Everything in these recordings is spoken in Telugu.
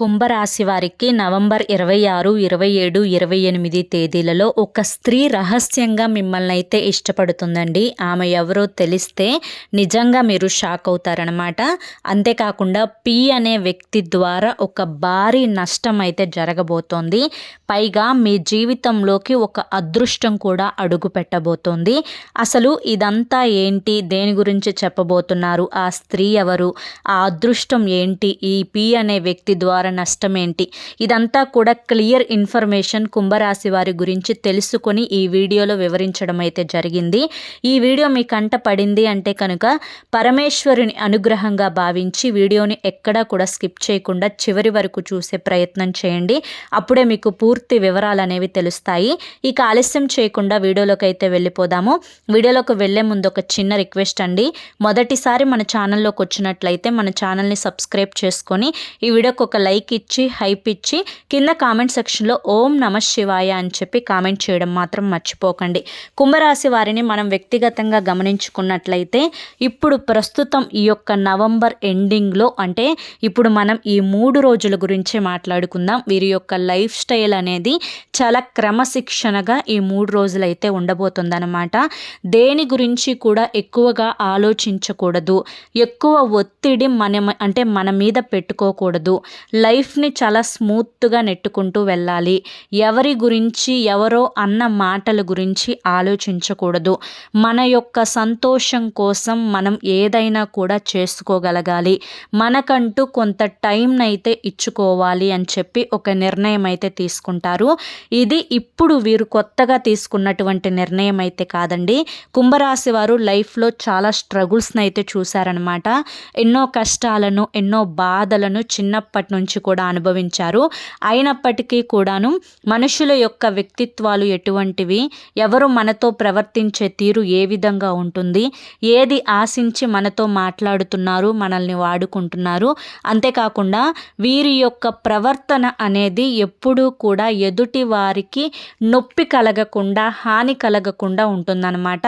కుంభరాశి వారికి నవంబర్ 26, 27, 28 తేదీలలో ఒక స్త్రీ రహస్యంగా మిమ్మల్ని అయితే ఇష్టపడుతుందండి. ఆమె ఎవరో తెలిస్తే నిజంగా మీరు షాక్ అవుతారనమాట. అంతేకాకుండా పి అనే వ్యక్తి ద్వారా ఒక భారీ నష్టం అయితే జరగబోతోంది. పైగా మీ జీవితంలోకి ఒక అదృష్టం కూడా అడుగు పెట్టబోతోంది. అసలు ఇదంతా ఏంటి, దేని గురించి చెప్పబోతున్నారు, ఆ స్త్రీ ఎవరు, ఆ అదృష్టం ఏంటి, ఈ పి అనే వ్యక్తి ద్వారా నష్టం ఏంటి, ఇదంతా కూడా క్లియర్ ఇన్ఫర్మేషన్ కుంభరాశి వారి గురించి తెలుసుకొని ఈ వీడియోలో వివరించడం అయితే జరిగింది. ఈ వీడియో మీ కంట పడింది అంటే కనుక పరమేశ్వరుని అనుగ్రహంగా భావించి వీడియోని ఎక్కడా కూడా స్కిప్ చేయకుండా చివరి వరకు చూసే ప్రయత్నం చేయండి. అప్పుడే మీకు పూర్తి వివరాలు అనేవి తెలుస్తాయి. ఇక ఆలస్యం చేయకుండా వీడియోలోకి అయితే వెళ్ళిపోదాము. వీడియోలోకి వెళ్ళే ముందు ఒక చిన్న రిక్వెస్ట్ అండి. మొదటిసారి మన ఛానల్లోకి వచ్చినట్లయితే మన ఛానల్ని సబ్స్క్రైబ్ చేసుకొని ఈ వీడియోకి ఒక లైక్ ఇచ్చి హైప్ ఇచ్చి కింద కామెంట్ సెక్షన్లో ఓం నమః శివాయ అని చెప్పి కామెంట్ చేయడం మాత్రం మర్చిపోకండి. కుంభరాశి వారిని మనం వ్యక్తిగతంగా గమనించుకున్నట్లయితే ఇప్పుడు ప్రస్తుతం ఈ యొక్క నవంబర్ ఎండింగ్లో అంటే ఇప్పుడు మనం ఈ 3 రోజుల గురించి మాట్లాడుకుందాం. వీరి యొక్క లైఫ్ స్టైల్ అనేది చాలా క్రమశిక్షణగా ఈ 3 రోజులు అయితే ఉండబోతుందన్నమాట. దేని గురించి కూడా ఎక్కువగా ఆలోచించకూడదు, ఎక్కువ ఒత్తిడి మన మీద పెట్టుకోకూడదు. లైఫ్ని చాలా స్మూత్గా నెట్టుకుంటూ వెళ్ళాలి. ఎవరి గురించి ఎవరో అన్న మాటల గురించి ఆలోచించకూడదు. మన యొక్క సంతోషం కోసం మనం ఏదైనా కూడా చేసుకోగలగాలి. మనకంటూ కొంత టైంని అయితే ఇచ్చుకోవాలి అని చెప్పి ఒక నిర్ణయం అయితే తీసుకుంటారు. ఇది ఇప్పుడు వీరు కొత్తగా తీసుకున్నటువంటి నిర్ణయం అయితే కాదండి. కుంభరాశి వారు లైఫ్లో చాలా స్ట్రగుల్స్ని అయితే చూశారనమాట. ఎన్నో కష్టాలను, ఎన్నో బాధలను చిన్నప్పటి నుంచి కూడా అనుభవించారు. అయినప్పటికీ కూడాను మనుషుల యొక్క వ్యక్తిత్వాలు ఎటువంటివి, ఎవరు మనతో ప్రవర్తించే తీరు ఏ విధంగా ఉంటుంది, ఏది ఆశించి మనతో మాట్లాడుతున్నారు, మనల్ని వాడుకుంటున్నారు, అంతేకాకుండా వీరి యొక్క ప్రవర్తన అనేది ఎప్పుడూ కూడా ఎదుటి వారికి నొప్పి కలగకుండా, హాని కలగకుండా ఉంటుందన్నమాట.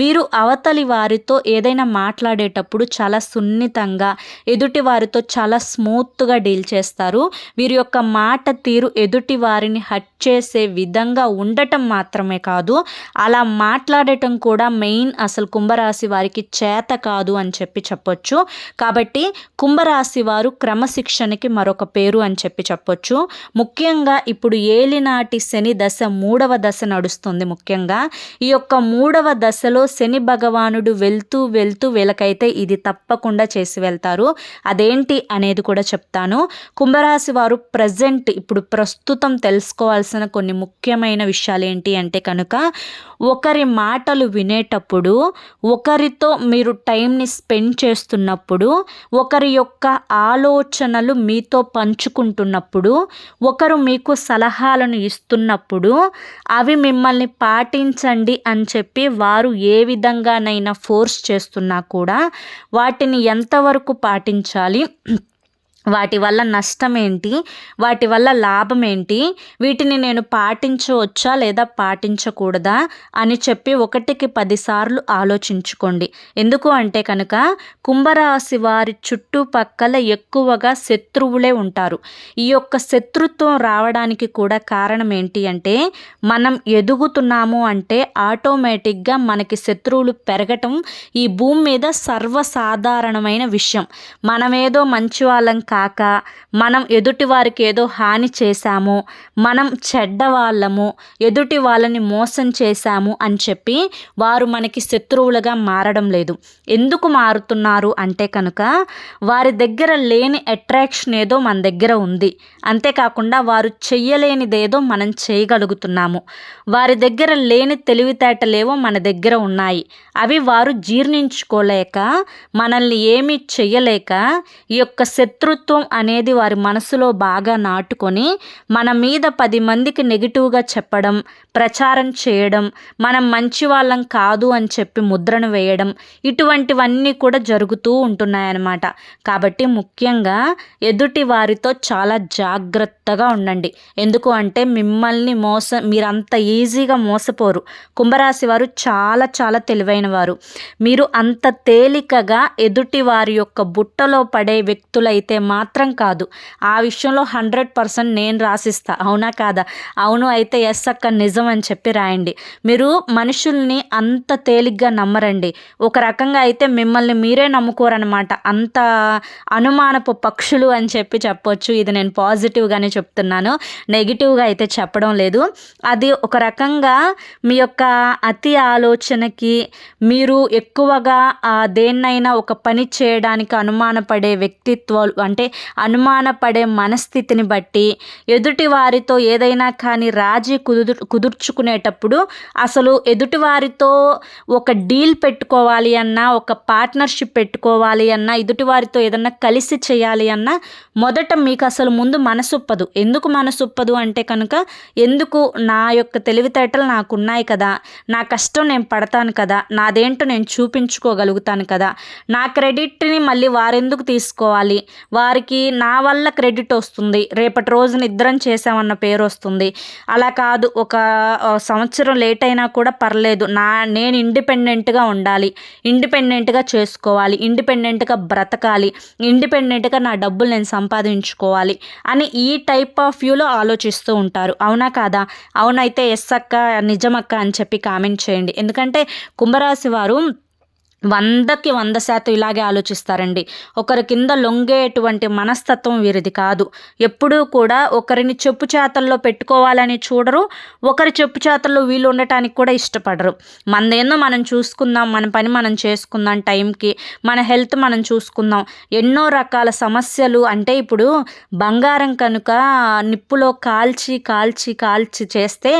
వీరు అవతలి వారితో ఏదైనా మాట్లాడేటప్పుడు చాలా సున్నితంగా ఎదుటి వారితో చాలా స్మూత్గా డీల్ చేస్తారు. వీరి యొక్క మాట తీరు ఎదుటి వారిని హర్ట్ చేసే విధంగా ఉండటం మాత్రమే కాదు, అలా మాట్లాడటం కూడా మెయిన్ అసలు కుంభరాశి వారికి చేత కాదు అని చెప్పొచ్చు. కాబట్టి కుంభరాశి వారు క్రమశిక్షణకి మరొక పేరు అని చెప్పొచ్చు. ముఖ్యంగా ఇప్పుడు ఏలినాటి శని దశ 3వ దశ నడుస్తుంది. ముఖ్యంగా ఈ యొక్క 3వ దశలో శని భగవానుడు వెళ్తూ వీళ్ళకైతే ఇది తప్పకుండా చేసి వెళ్తారు. అదేంటి అనేది కూడా చెప్తాను. కుంభరాశి వారు ఇప్పుడు ప్రస్తుతం తెలుసుకోవాల్సిన కొన్ని ముఖ్యమైన విషయాలు ఏంటి అంటే కనుక ఒకరి మాటలు వినేటప్పుడు, ఒకరితో మీరు టైంని స్పెండ్ చేస్తున్నప్పుడు, ఒకరి యొక్క ఆలోచనలు మీతో పంచుకుంటున్నప్పుడు, ఒకరు మీకు సలహాలను ఇస్తున్నప్పుడు అవి మిమ్మల్ని పాటించండి అని చెప్పి వారు ఏ విధంగానైనా ఫోర్స్ చేస్తున్నా కూడా వాటిని ఎంతవరకు పాటించాలి, వాటి వల్ల నష్టం ఏంటి, వాటి వల్ల లాభం ఏంటి, వీటిని నేను పాటించవచ్చా లేదా పాటించకూడదా అని చెప్పి 1కి 10 సార్లు ఆలోచించుకోండి. ఎందుకు అంటే కనుక కుంభరాశి వారి చుట్టుపక్కల ఎక్కువగా శత్రువులే ఉంటారు. ఈ యొక్క శత్రుత్వం రావడానికి కూడా కారణం ఏంటి అంటే మనం ఎదుగుతున్నాము అంటే ఆటోమేటిక్గా మనకి శత్రువులు పెరగటం ఈ భూమి మీద సర్వసాధారణమైన విషయం. మనమేదో మంచి వాళ్ళం కాక మనం ఎదుటి వారికి ఏదో హాని చేశాము, మనం చెడ్డవాళ్ళము, ఎదుటి వాళ్ళని మోసం చేశాము అని చెప్పి వారు మనకి శత్రువులుగా మారడం లేదు. ఎందుకు మారుతున్నారు అంటే కనుక వారి దగ్గర లేని అట్రాక్షన్ ఏదో మన దగ్గర ఉంది. అంతేకాకుండా వారు చెయ్యలేనిదేదో మనం చేయగలుగుతున్నాము. వారి దగ్గర లేని తెలివితేటలేవో మన దగ్గర ఉన్నాయి. అవి వారు జీర్ణించుకోలేక, మనల్ని ఏమీ చెయ్యలేక ఈ యొక్క శత్రుత్వం అనేది వారి మనసులో బాగా నాటుకొని మన మీద 10 మందికి నెగిటివ్గా చెప్పడం, ప్రచారం చేయడం, మనం మంచి వాళ్ళం కాదు అని చెప్పి ముద్రను వేయడం, ఇటువంటివన్నీ కూడా జరుగుతూ ఉంటున్నాయన్నమాట. కాబట్టి ముఖ్యంగా ఎదుటి వారితో చాలా జాగ్రత్తగా ఉండండి. ఎందుకు అంటే మిమ్మల్ని మీరంత ఈజీగా మోసపోరు. కుంభరాశి వారు చాలా చాలా తెలివైన వారు. మీరు అంత తేలికగా ఎదుటి వారి యొక్క బుట్టలో పడే వ్యక్తులైతే మాత్రం కాదు. ఆ విషయంలో 100% నేను రాసిస్తా. అవునా కాదా? అవును అయితే ఎస్ అక్క నిజం అని చెప్పి రాయండి. మీరు మనుషుల్ని అంత తేలిగ్గా నమ్మరండి. ఒక రకంగా అయితే మిమ్మల్ని మీరే నమ్ముకోరనమాట. అంత అనుమానపు పక్షులు అని చెప్పి చెప్పొచ్చు. ఇది నేను పాజిటివ్‌గానే చెప్తున్నాను. నెగెటివ్‌గా అయితే చెప్పడం లేదు. అది ఒక రకంగా మీ యొక్క అతి ఆలోచనకి మీరు ఎక్కువగా దేన్నైనా ఒక పని చేయడానికి అనుమానపడే వ్యక్తిత్వాలు అంటే అనుమానపడే మనస్థితిని బట్టి ఎదుటి వారితో ఏదైనా కానీ రాజీ కుదుర్చుకునేటప్పుడు అసలు ఎదుటి వారితో ఒక డీల్ పెట్టుకోవాలి అన్నా, ఒక పార్ట్నర్‌షిప్ పెట్టుకోవాలి అన్నా, ఎదుటి వారితో ఏదన్నా కలిసి చేయాలి అన్నా మొదట మీకు అసలు ముందు మనసొప్పదు. ఎందుకు మనసొప్పదు అంటే కనుక, ఎందుకు నా యొక్క తెలివితేటలు నాకున్నాయి కదా! నా కష్టం నేను పడతాను కదా! నాదేంటో నేను చూపించుకోగలుగుతాను కదా! నా క్రెడిట్‌ని మళ్ళీ వారెందుకు తీసుకోవాలి? వారికి నా వల్ల క్రెడిట్ వస్తుంది. రేపటి రోజున ఇద్దరం చేశామన్న పేరొస్తుంది. అలా కాదు ఒక సంవత్సరం లేట్ అయినా కూడా పర్లేదు. నేను ఇండిపెండెంట్‌గా ఉండాలి. ఇండిపెండెంట్‌గా చేసుకోవాలి. ఇండిపెండెంట్‌గా బ్రతకాలి. ఇండిపెండెంట్‌గా నా డబ్బులు నేను సంపాదించుకోవాలి అని ఈ టైప్ ఆఫ్ వ్యూలో ఆలోచిస్తూ ఉంటారు. అవునా కాదా? అవునైతే ఎస్ అక్క, నిజమక్క అని చెప్పి కామెంట్ చేయండి. ఎందుకంటే కుంభరాశి వారు 100కి 100% ఇలాగే ఆలోచిస్తారండి. ఒకరి కింద లొంగేటువంటి మనస్తత్వం వీరిది కాదు. ఎప్పుడూ కూడా ఒకరిని చెప్పు చేతల్లో పెట్టుకోవాలని చూడరు. ఒకరి చెప్పు చేతల్లో వీళ్ళు ఉండటానికి కూడా ఇష్టపడరు. మనదేందో మనం చూసుకుందాం, మన పని మనం చేసుకుందాం టైంకి, మన హెల్త్ మనం చూసుకుందాం. ఎన్నో రకాల సమస్యలు అంటే ఇప్పుడు బంగారం కనుక నిప్పులో కాల్చి కాల్చి కాల్చి చేస్తే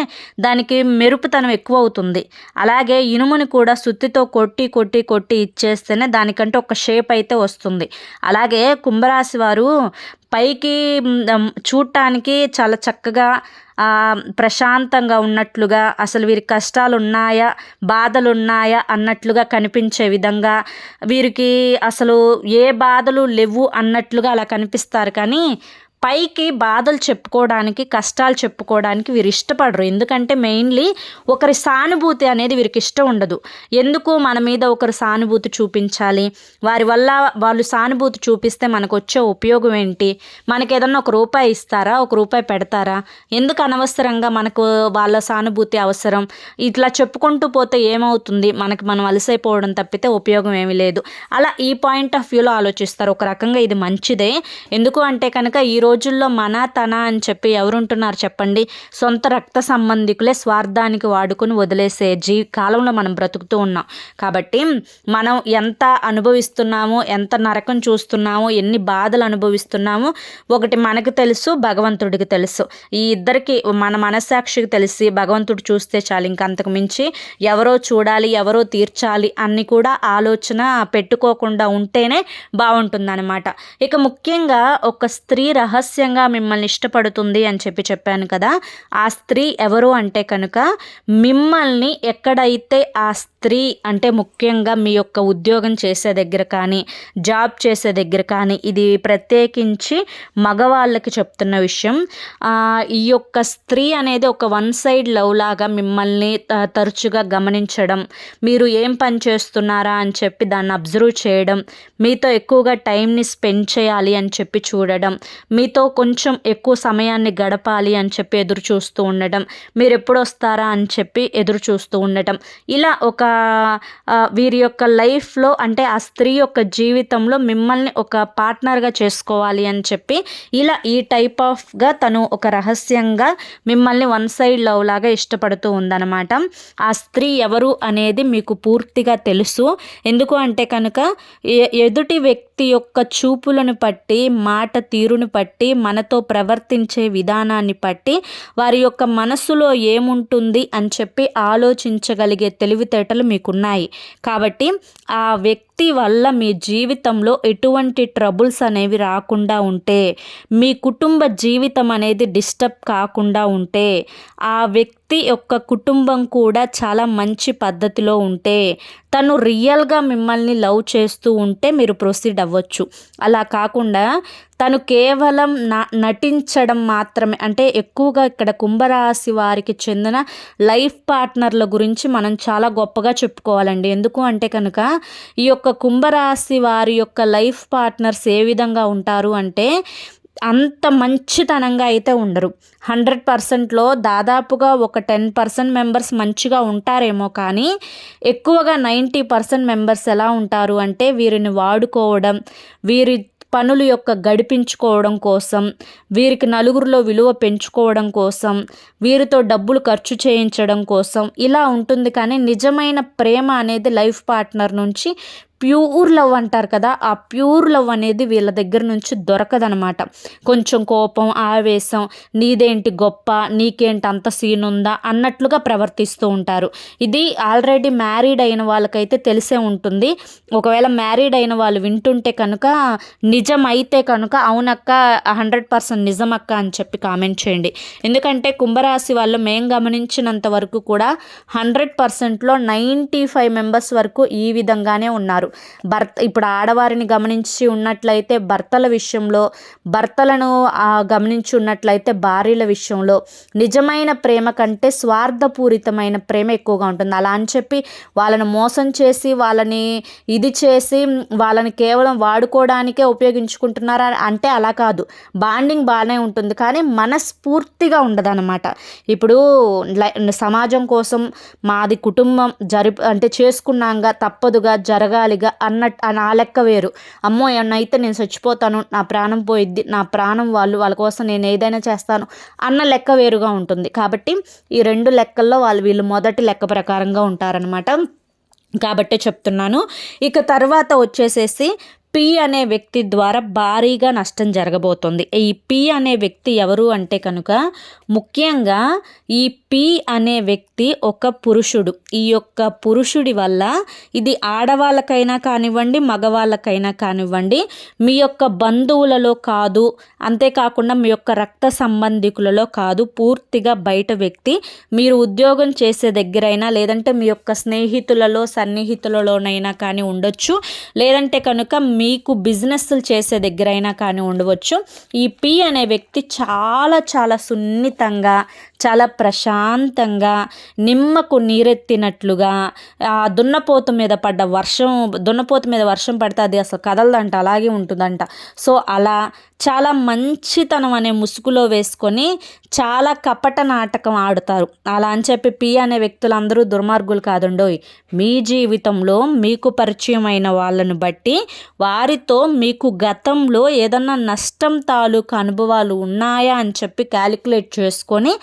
దానికి మెరుపుతనం ఎక్కువ అవుతుంది. అలాగే ఇనుముని కూడా సుత్తితో కొట్టి కొట్టి కొట్టి ఇచ్చేస్తేనే దానికంటే ఒక షేప్ అయితే వస్తుంది. అలాగే కుంభరాశి వారు పైకి చూడటానికి చాలా చక్కగా ప్రశాంతంగా ఉన్నట్లుగా, అసలు వీరికి కష్టాలున్నాయా, బాధలున్నాయా అన్నట్లుగా కనిపించే విధంగా, వీరికి అసలు ఏ బాధలు లేవు అన్నట్లుగా అలా కనిపిస్తారు. కానీ పైకి బాధలు చెప్పుకోవడానికి, కష్టాలు చెప్పుకోవడానికి వీరు ఇష్టపడరు. ఎందుకంటే మెయిన్లీ ఒకరి సానుభూతి అనేది వీరికి ఇష్టం ఉండదు. ఎందుకు మన మీద ఒకరు సానుభూతి చూపించాలి? వారి వల్ల వాళ్ళు సానుభూతి చూపిస్తే మనకు వచ్చే ఉపయోగం ఏంటి? మనకి ఏదన్నా ఒక రూపాయి ఇస్తారా? ఒక రూపాయి పెడతారా? ఎందుకు అనవసరంగా మనకు వాళ్ళ సానుభూతి అవసరం? ఇట్లా చెప్పుకుంటూ పోతే ఏమవుతుంది? మనకి మనం అలసైపోవడం తప్పితే ఉపయోగం ఏమీ లేదు. అలా ఈ పాయింట్ ఆఫ్ వ్యూలో ఆలోచిస్తారు. ఒక రకంగా ఇది మంచిదే. ఎందుకు అంటే కనుక ఈ రోజుల్లో మన తన అని చెప్పి ఎవరుంటున్నారు చెప్పండి? సొంత రక్త సంబంధికులే స్వార్థానికి వాడుకొని వదిలేసే కాలంలో మనం బ్రతుకుతూ ఉన్నాం. కాబట్టి మనం ఎంత అనుభవిస్తున్నామో, ఎంత నరకం చూస్తున్నామో, ఎన్ని బాధలు అనుభవిస్తున్నామో ఒకటి మనకు తెలుసు, భగవంతుడికి తెలుసు. ఈ ఇద్దరికి మన మనస్సాక్షికి తెలిసి భగవంతుడు చూస్తే చాలు. ఇంక అంతకు మించి ఎవరో చూడాలి, ఎవరో తీర్చాలి అన్ని కూడా ఆలోచన పెట్టుకోకుండా ఉంటేనే బాగుంటుందన్నమాట. ఇక ముఖ్యంగా ఒక స్త్రీ రహస్యంగా మిమ్మల్ని ఇష్టపడుతుంది అని చెప్పాను కదా! ఆ స్త్రీ ఎవరు అంటే కనుక మిమ్మల్ని ఎక్కడైతే ఆ స్త్రీ అంటే ముఖ్యంగా మీ యొక్క ఉద్యోగం చేసే దగ్గర కానీ, జాబ్ చేసే దగ్గర కానీ, ఇది ప్రత్యేకించి మగవాళ్ళకి చెప్తున్న విషయం. ఈ యొక్క స్త్రీ అనేది ఒక వన్ సైడ్ లవ్ లాగా మిమ్మల్ని తరచుగా గమనించడం, మీరు ఏం పని చేస్తున్నారా అని చెప్పి దాన్ని అబ్జర్వ్ చేయడం, మీతో ఎక్కువగా టైంని స్పెండ్ చేయాలి అని చెప్పి చూడడం, మీతో కొంచెం ఎక్కువ సమయాన్ని గడపాలి అని చెప్పి ఎదురు చూస్తూ ఉండడం, మీరు ఎప్పుడు వస్తారా అని చెప్పి ఎదురు చూస్తూ ఉండటం, ఇలా ఒక వీరి యొక్క లైఫ్లో అంటే ఆ స్త్రీ యొక్క జీవితంలో మిమ్మల్ని ఒక పార్ట్నర్గా చేసుకోవాలి అని చెప్పి ఇలా ఈ టైప్ ఆఫ్గా తను ఒక రహస్యంగా మిమ్మల్ని వన్ సైడ్ లవ్ లాగా ఇష్టపడుతూ ఉందన్నమాట. ఆ స్త్రీ ఎవరు అనేది మీకు పూర్తిగా తెలుసు. ఎందుకు అంటే కనుక ఎదుటి వ్యక్తి యొక్క చూపులను బట్టి, మాట తీరును బట్టి, మనతో ప్రవర్తించే విధానాన్ని బట్టి వారి యొక్క మనసులో ఏముంటుంది అని చెప్పి ఆలోచించగలిగే తెలివితేటలు మీకున్నాయి. కాబట్టి ఆ వ్యక్తి వల్ల మీ జీవితంలో ఎటువంటి ట్రబుల్స్ అనేవి రాకుండా ఉంటే, మీ కుటుంబ జీవితం అనేది డిస్టర్బ్ కాకుండా ఉంటే, ఆ వ్యక్తి యొక్క కుటుంబం కూడా చాలా మంచి పద్ధతిలో ఉంటే, తను రియల్గా మిమ్మల్ని లవ్ చేస్తూ ఉంటే మీరు ప్రొసీడ్ అవ్వచ్చు. అలా కాకుండా తను కేవలం నటించడం మాత్రమే, అంటే ఎక్కువగా ఇక్కడ కుంభరాశి వారికి చెందిన లైఫ్ పార్ట్నర్ల గురించి మనం చాలా గొప్పగా చెప్పుకోవాలండి. ఎందుకు అంటే కనుక ఈ యొక్క యొక్క కుంభరాశి వారి యొక్క లైఫ్ పార్ట్నర్స్ ఏ విధంగా ఉంటారు అంటే అంత మంచితనంగా అయితే ఉండరు. 100%లో దాదాపుగా ఒక 10% మెంబర్స్ మంచిగా ఉంటారేమో, కానీ ఎక్కువగా 90% మెంబర్స్ ఎలా ఉంటారు అంటే వీరిని వాడుకోవడం, వీరి పనుల యొక్క గడిపించుకోవడం కోసం, వీరికి నలుగురిలో విలువ పెంచుకోవడం కోసం, వీరితో డబ్బులు ఖర్చు చేయించడం కోసం ఇలా ఉంటుంది. కానీ నిజమైన ప్రేమ అనేది లైఫ్ పార్ట్నర్ నుంచి ప్యూర్ లవ్ అంటారు కదా, ఆ ప్యూర్ లవ్ అనేది వీళ్ళ దగ్గర నుంచి దొరకదనమాట. కొంచెం కోపం, ఆవేశం, నీదేంటి గొప్ప, నీకేంటి అంత సీన్ ఉందా అన్నట్లుగా ప్రవర్తిస్తూ ఉంటారు. ఇది ఆల్రెడీ మ్యారీడ్ అయిన వాళ్ళకైతే తెలిసే ఉంటుంది. ఒకవేళ మ్యారీడ్ అయిన వాళ్ళు వింటుంటే కనుక, నిజం అయితే కనుక అవునక్క 100% నిజమక్క అని చెప్పి కామెంట్ చేయండి. ఎందుకంటే కుంభరాశి వాళ్ళు మేము గమనించినంత వరకు కూడా 100%లో 95 మెంబర్స్ వరకు ఈ విధంగానే ఉన్నారు. ఇప్పుడు ఆడవారిని గమనించి ఉన్నట్లయితే భర్తల విషయంలో, భర్తలను గమనించి ఉన్నట్లయితే భార్యల విషయంలో నిజమైన ప్రేమ కంటే స్వార్థపూరితమైన ప్రేమ ఎక్కువగా ఉంటుంది. అలా అని చెప్పి వాళ్ళని మోసం చేసి, వాళ్ళని ఇది చేసి, వాళ్ళని కేవలం వాడుకోవడానికే ఉపయోగించుకుంటున్నారా అంటే అలా కాదు. బాండింగ్ బాగానే ఉంటుంది, కానీ మనస్ఫూర్తిగా ఉండదన్నమాట. ఇప్పుడు సమాజం కోసం మాది కుటుంబం అంటే చేసుకున్నాగా తప్పదుగా జరగాలిగా అన్నట్టు ఆ లెక్క వేరు. అమ్మో ఏమన్నా అయితే నేను చచ్చిపోతాను, నా ప్రాణం పోయిద్ది, నా ప్రాణం వాళ్ళ కోసం నేను ఏదైనా చేస్తాను అన్న లెక్క వేరుగా ఉంటుంది. కాబట్టి ఈ 2 లెక్కల్లో వీళ్ళు మొదటి లెక్క ప్రకారంగా ఉంటారనమాట. కాబట్టే చెప్తున్నాను. ఇక తర్వాత వచ్చేసేసి పి అనే వ్యక్తి ద్వారా భారీగా నష్టం జరగబోతుంది. ఈ పి అనే వ్యక్తి ఎవరు అంటే కనుక, ముఖ్యంగా ఈ పి అనే వ్యక్తి ఒక పురుషుడు. ఈ యొక్క పురుషుడి వల్ల ఇది ఆడవాళ్ళకైనా కానివ్వండి, మగవాళ్ళకైనా కానివ్వండి, మీ యొక్క బంధువులలో కాదు, అంతేకాకుండా మీ యొక్క రక్త సంబంధికులలో కాదు, పూర్తిగా బయట వ్యక్తి. మీరు ఉద్యోగం చేసే దగ్గరైనా, లేదంటే మీ యొక్క స్నేహితులలో సన్నిహితులలోనైనా కానీ ఉండొచ్చు, లేదంటే కనుక మీకు బిజినెస్లు చేసే దగ్గరైనా కానీ ఉండవచ్చు. ఈ పి అనే వ్యక్తి చాలా చాలా సున్నితంగా, చాలా ప్రశాంతంగా, నిమ్మకు నీరెత్తినట్లుగా, దున్నపోతు మీద వర్షం పడితే అది అసలు కదలదంట, అలాగే ఉంటుందంట. సో అలా చాలా మంచితనం అనే ముసుగులో వేసుకొని చాలా కపట నాటకం ఆడుతారు. అలా అని చెప్పి పి అనే వ్యక్తులందరూ దుర్మార్గులు కాదండోయ్. మీ జీవితంలో మీకు పరిచయం అయిన వాళ్ళను బట్టి వారితో మీకు గతంలో ఏదన్నా నష్టం తాలూకు అనుభవాలు ఉన్నాయా అని చెప్పి క్యాలిక్యులేట్ చేసుకొని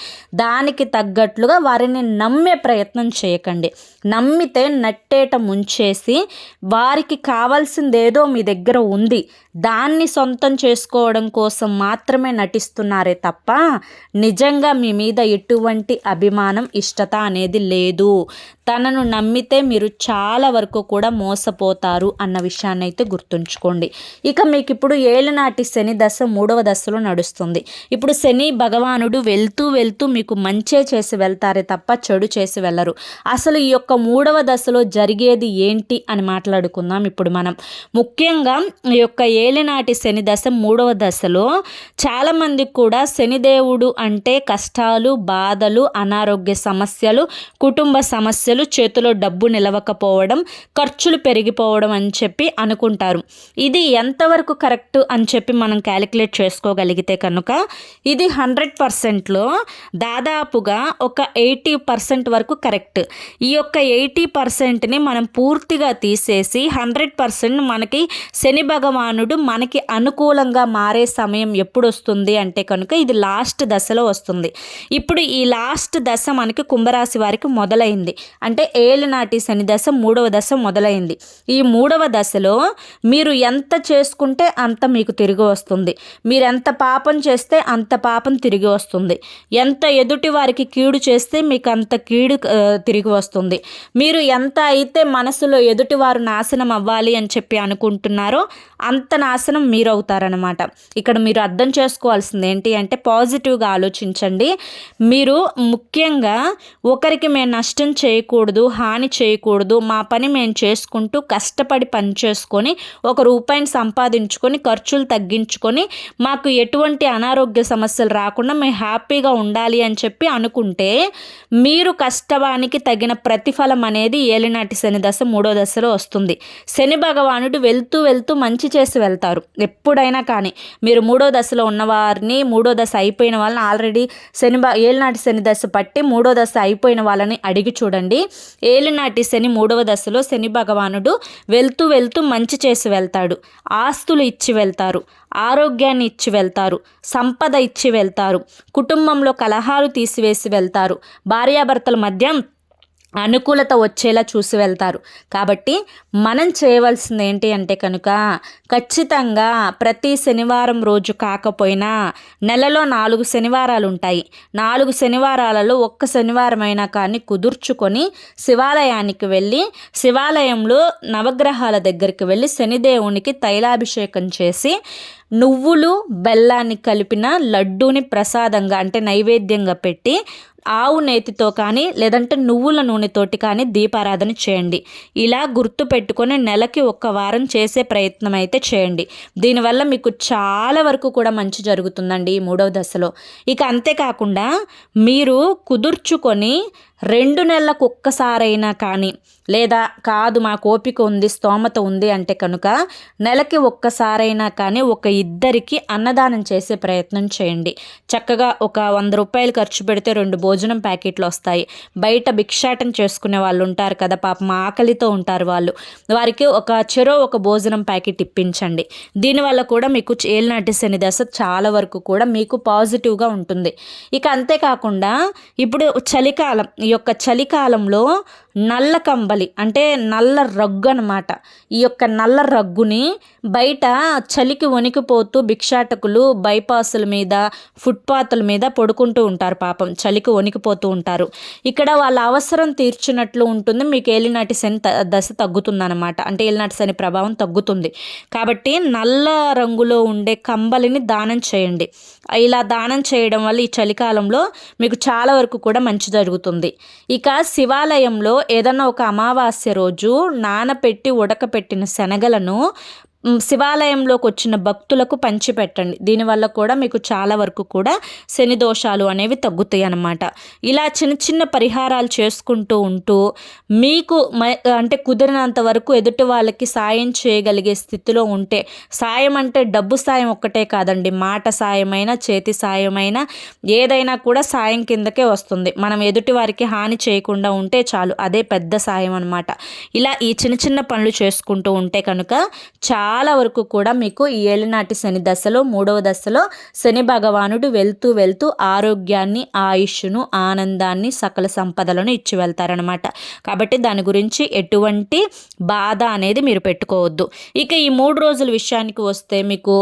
దానికి తగ్గట్లుగా వారిని నమ్మే ప్రయత్నం చేయకండి. నమ్మితే నట్టేట ముంచేసి వారికి కావాల్సిందేదో మీ దగ్గర ఉంది, దాన్ని సొంతం చేసుకోవడం కోసం మాత్రమే నటిస్తున్నారే తప్ప నిజంగా మీ మీద ఎటువంటి అభిమానం, ఇష్టత అనేది లేదు. తనను నమ్మితే మీరు చాలా వరకు కూడా మోసపోతారు అన్న విషయాన్ని అయితే గుర్తుంచుకోండి. ఇక మీకు ఇప్పుడు ఏళ్ళనాటి శని దశ 3వ దశలో నడుస్తుంది. ఇప్పుడు శని భగవానుడు వెళ్తూ వెళ్తూ మీకు మంచే చేసి వెళ్తారే తప్ప చెడు చేసి వెళ్ళరు. అసలు ఈ యొక్క 3వ దశలో జరిగేది ఏంటి అని మాట్లాడుకుందాం ఇప్పుడు మనం. ముఖ్యంగా ఈ యొక్క ఏలినాటి శని దశ 3వ దశలో చాలామందికి కూడా శనిదేవుడు అంటే కష్టాలు, బాధలు, అనారోగ్య సమస్యలు, కుటుంబ సమస్యలు, చేతిలో డబ్బు నిలవకపోవడం, ఖర్చులు పెరిగిపోవడం అని చెప్పి అనుకుంటారు. ఇది ఎంతవరకు కరెక్ట్ అని చెప్పి మనం క్యాలిక్యులేట్ చేసుకోగలిగితే కనుక ఇది 100%లో దాదాపుగా ఒక 80% వరకు కరెక్ట్. ఈ యొక్క 80%ని మనం పూర్తిగా తీసేసి 100% మనకి శని భగవానుడు మనకి అనుకూలంగా మారే సమయం ఎప్పుడు వస్తుంది అంటే కనుక ఇది లాస్ట్ దశలో వస్తుంది. ఇప్పుడు ఈ లాస్ట్ దశ మనకి కుంభరాశి వారికి మొదలైంది. అంటే ఏలినాటి శని దశ 3వ దశ మొదలైంది. ఈ 3వ దశలో మీరు ఎంత చేసుకుంటే అంత మీకు తిరిగి వస్తుంది. మీరు ఎంత పాపం చేస్తే అంత పాపం తిరిగి వస్తుంది. ఎంత ఎదుటి వారికి కీడు చేస్తే మీకు అంత కీడు తిరిగి వస్తుంది. మీరు ఎంత అయితే మనసులో ఎదుటి వారు నాశనం అవ్వాలి అని చెప్పి అనుకుంటున్నారో అంత సర్వనాశనం మీరవుతారనమాట. ఇక్కడ మీరు అర్థం చేసుకోవాల్సింది ఏంటి అంటే పాజిటివ్గా ఆలోచించండి. మీరు ముఖ్యంగా ఒకరికి మేము నష్టం చేయకూడదు, హాని చేయకూడదు, మా పని మేము చేసుకుంటూ కష్టపడి పని చేసుకొని ఒక రూపాయిని సంపాదించుకొని ఖర్చులు తగ్గించుకొని మాకు ఎటువంటి అనారోగ్య సమస్యలు రాకుండా మేము హ్యాపీగా ఉండాలి అని చెప్పి అనుకుంటే మీరు కష్టవానికి తగిన ప్రతిఫలం అనేది ఏలినాటి శని దశ 3వ దశలో వస్తుంది. శని భగవానుడు వెళ్తూ వెళ్తూ మంచి చేసి వెళ్తారు. ఎప్పుడైనా కానీ మీరు 3వ దశలో ఉన్నవారిని, 3వ దశ అయిపోయిన వాళ్ళని, ఆల్రెడీ ఏలినాటి శని దశ పట్టి 3వ దశ అయిపోయిన వాళ్ళని అడిగి చూడండి. ఏలినాటి శని 3వ దశలో శని భగవానుడు వెళ్తూ వెళ్తూ మంచి చేసి వెళ్తాడు. ఆస్తులు ఇచ్చి వెళ్తారు, ఆరోగ్యాన్ని ఇచ్చి వెళ్తారు, సంపద ఇచ్చి వెళ్తారు, కుటుంబంలో కలహాలు తీసివేసి వెళ్తారు, భార్యాభర్తల మధ్య అనుకూలత వచ్చేలా చూసి వెళ్తారు. కాబట్టి మనం చేయవలసింది ఏంటి అంటే కనుక ఖచ్చితంగా ప్రతి శనివారం రోజు కాకపోయినా నెలలో 4 శనివారాలు ఉంటాయి. 4 శనివారాలలో ఒక్క శనివారం అయినా కానీ కుదుర్చుకొని శివాలయానికి వెళ్ళి శివాలయంలో నవగ్రహాల దగ్గరికి వెళ్ళి శనిదేవునికి తైలాభిషేకం చేసి నువ్వులు బెల్లాన్ని కలిపిన లడ్డూని ప్రసాదంగా అంటే నైవేద్యంగా పెట్టి ఆవు నేతితో కానీ లేదంటే నువ్వుల నూనెతోటి కానీ దీపారాధన చేయండి. ఇలా గుర్తు పెట్టుకొని నెలకి 1 వారం చేసే ప్రయత్నం అయితే చేయండి. దీనివల్ల మీకు చాలా వరకు కూడా మంచి జరుగుతుందండి ఈ 3వ దశలో. ఇక అంతేకాకుండా మీరు కుదుర్చుకొని 2 నెలలకు ఒక్కసారైనా కానీ లేదా కాదు మాకు ఓపిక ఉంది, స్తోమత ఉంది అంటే కనుక నెలకి ఒక్కసారైనా కానీ ఒక ఇద్దరికి అన్నదానం చేసే ప్రయత్నం చేయండి. చక్కగా ఒక 100 రూపాయలు ఖర్చు పెడితే 2 భోజనం ప్యాకెట్లు వస్తాయి. బయట భిక్షాటం చేసుకునే వాళ్ళు ఉంటారు కదా, పాపం ఆకలితో ఉంటారు వాళ్ళు, వారికి ఒక భోజనం ప్యాకెట్ ఇప్పించండి. దీనివల్ల కూడా మీకు ఏలినాటి శని దశ చాలా వరకు కూడా మీకు పాజిటివ్గా ఉంటుంది. ఇక అంతేకాకుండా ఇప్పుడు చలికాలం, ఈ యొక్క చలికాలంలో నల్ల కంబలి అంటే నల్ల రగ్గు అనమాట. ఈ యొక్క నల్ల రగ్గుని బయట చలికి వణికిపోతూ భిక్షాటకులు బైపాసుల మీద, ఫుట్పాత్ల మీద పడుకుంటూ ఉంటారు. పాపం చలికి వణికిపోతూ ఉంటారు. ఇక్కడ వాళ్ళ అవసరం తీర్చినట్లు ఉంటుంది. మీకు ఏలినాటి శని దశ తగ్గుతుందన్నమాట. అంటే ఏలినాటి శని ప్రభావం తగ్గుతుంది. కాబట్టి నల్ల రంగులో ఉండే కంబలిని దానం చేయండి. ఇలా దానం చేయడం వల్ల ఈ చలికాలంలో మీకు చాలా వరకు కూడా మంచి జరుగుతుంది. ఇక శివాలయంలో ఏదన్నా ఒక అమావాస్య రోజు నానపెట్టి ఉడకపెట్టిన శనగలను శివాలయంలోకి వచ్చిన భక్తులకు పంచిపెట్టండి. దీనివల్ల కూడా మీకు చాలా వరకు కూడా శని దోషాలు అనేవి తగ్గుతాయి అన్నమాట. ఇలా చిన్న చిన్న పరిహారాలు చేసుకుంటూ ఉంటూ మీకు అంటే కుదిరినంత వరకు ఎదుటి వాళ్ళకి సాయం చేయగలిగే స్థితిలో ఉంటే, సాయం అంటే డబ్బు సాయం ఒక్కటే కాదండి, మాట సాయమైనా చేతి సాయమైనా ఏదైనా కూడా సాయం కిందకే వస్తుంది. మనం ఎదుటి వారికి హాని చేయకుండా ఉంటే చాలు, అదే పెద్ద సాయం అన్నమాట. ఇలా ఈ చిన్న చిన్న పనులు చేసుకుంటూ ఉంటే కనుక చాలా వరకు కూడా మీకు ఈ ఏలినాటి శని దశలో 3వ దశలో శని భగవానుడు వెళ్తూ వెళ్తూ ఆరోగ్యాన్ని, ఆయుష్ను, ఆనందాన్ని, సకల సంపదలను ఇచ్చి వెళ్తారనమాట. కాబట్టి దాని గురించి ఎటువంటి బాధ అనేది మీరు పెట్టుకోవద్దు. ఇక ఈ 3 రోజుల విషయానికి వస్తే మీకు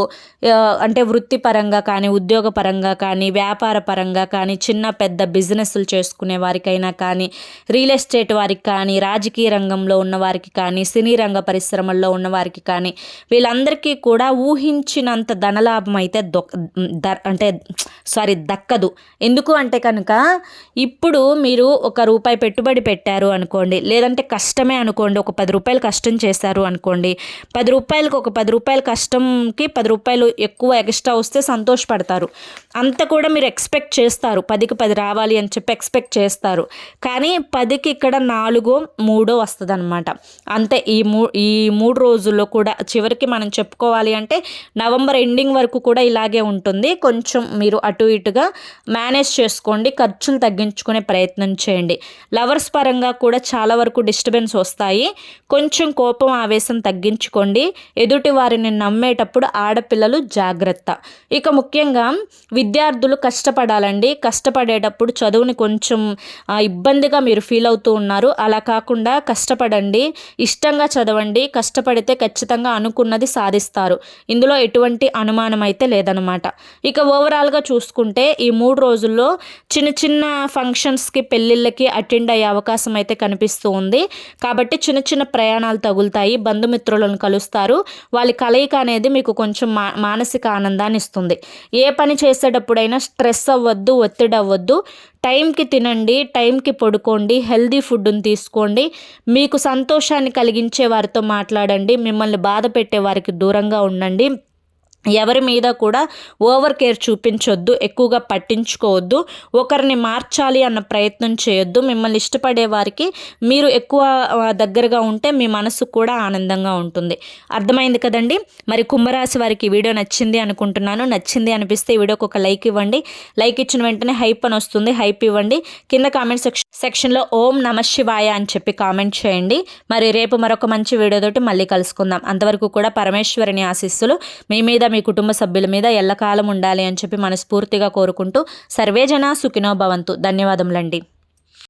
అంటే వృత్తిపరంగా కానీ, ఉద్యోగపరంగా కానీ, వ్యాపార పరంగా కానీ, చిన్న పెద్ద బిజినెస్లు చేసుకునే వారికైనా కానీ, రియల్ ఎస్టేట్ వారికి కానీ, రాజకీయ రంగంలో ఉన్న వారికి కానీ, సినీ రంగ పరిశ్రమల్లో ఉన్న వారికి కానీ వీళ్ళందరికీ కూడా ఊహించినంత ధనలాభం అయితే దక్కదు. ఎందుకు అంటే కనుక ఇప్పుడు మీరు ₹1 పెట్టుబడి పెట్టారు అనుకోండి, లేదంటే కష్టమే అనుకోండి, ఒక ₹10 కష్టం చేశారు అనుకోండి, ₹10కి ఒక ₹10 కష్టంకి ₹10 ఎక్కువ ఎక్స్ట్రా వస్తే సంతోషపడతారు. అంత కూడా మీరు ఎక్స్పెక్ట్ చేస్తారు, 10కి 10 రావాలి అని చెప్పి ఎక్స్పెక్ట్ చేస్తారు. కానీ 10కి ఇక్కడ 4, 3 వస్తుంది అనమాట. అంతే. ఈ 3 రోజుల్లో కూడా చివరికి మనం చెప్పుకోవాలి అంటే నవంబర్ ఎండింగ్ వరకు కూడా ఇలాగే ఉంటుంది. కొంచెం మీరు అటు ఇటుగా మేనేజ్ చేసుకోండి, ఖర్చులు తగ్గించుకునే ప్రయత్నం చేయండి. లవర్స్ పరంగా కూడా చాలా వరకు డిస్టర్బెన్స్ వస్తాయి. కొంచెం కోపం, ఆవేశం తగ్గించుకోండి. ఎదుటి వారిని నమ్మేటప్పుడు ఆడపిల్లలు జాగ్రత్త. ఇక ముఖ్యంగా విద్యార్థులు కష్టపడాలండి. కష్టపడేటప్పుడు చదువుని కొంచెం ఇబ్బందిగా మీరు ఫీల్ అవుతూ ఉన్నారు. అలా కాకుండా కష్టపడండి, ఇష్టంగా చదవండి. కష్టపడితే ఖచ్చితంగా అనుకున్నది సాధిస్తారు. ఇందులో ఎటువంటి అనుమానం అయితే లేదనమాట. ఇక ఓవరాల్గా చూసుకుంటే ఈ 3 రోజుల్లో చిన్న చిన్న ఫంక్షన్స్కి, పెళ్ళిళ్ళకి అటెండ్ అయ్యే అవకాశం అయితే కనిపిస్తూ ఉంది. కాబట్టి చిన్న చిన్న ప్రయాణాలు తగులుతాయి, బంధుమిత్రులను కలుస్తారు. వాళ్ళ కలయిక అనేది మీకు కొంచెం మానసిక ఆనందాన్ని ఇస్తుంది. ఏ పని చేసేటప్పుడైనా స్ట్రెస్ అవ్వద్దు, ఒత్తిడి అవ్వద్దు. టైంకి తినండి, టైంకి పడుకోండి, హెల్దీ ఫుడ్ని తీసుకోండి, మీకు సంతోషాన్ని కలిగించే వారితో మాట్లాడండి, మిమ్మల్ని బాధ పెట్టే వారికి దూరంగా ఉండండి. ఎవరి మీద కూడా ఓవర్ కేర్ చూపించొద్దు, ఎక్కువగా పట్టించుకోవద్దు, ఒకరిని మార్చాలి అన్న ప్రయత్నం చేయొద్దు. మిమ్మల్ని ఇష్టపడే వారికి మీరు ఎక్కువ దగ్గరగా ఉంటే మీ మనసు కూడా ఆనందంగా ఉంటుంది. అర్థమైంది కదండి. మరి కుంభరాశి వారికి ఈ వీడియో నచ్చింది అనుకుంటున్నాను. నచ్చింది అనిపిస్తే ఈ వీడియోకి ఒక లైక్ ఇవ్వండి. లైక్ ఇచ్చిన వెంటనే హైప్ అని వస్తుంది, హైప్ ఇవ్వండి. కింద కామెంట్ సెక్షన్లో ఓం నమ శివాయ అని చెప్పి కామెంట్ చేయండి. మరి రేపు మరొక మంచి వీడియోతోటి మళ్ళీ కలుసుకుందాం. అంతవరకు కూడా పరమేశ్వరుని ఆశీస్సులు మీ మీద, మీ కుటుంబ సభ్యుల మీద ఎల్లకాలం ఉండాలి అని చెప్పి మనస్ఫూర్తిగా కోరుకుంటూ సర్వేజన సుఖినో భవంతు. ధన్యవాదములండి.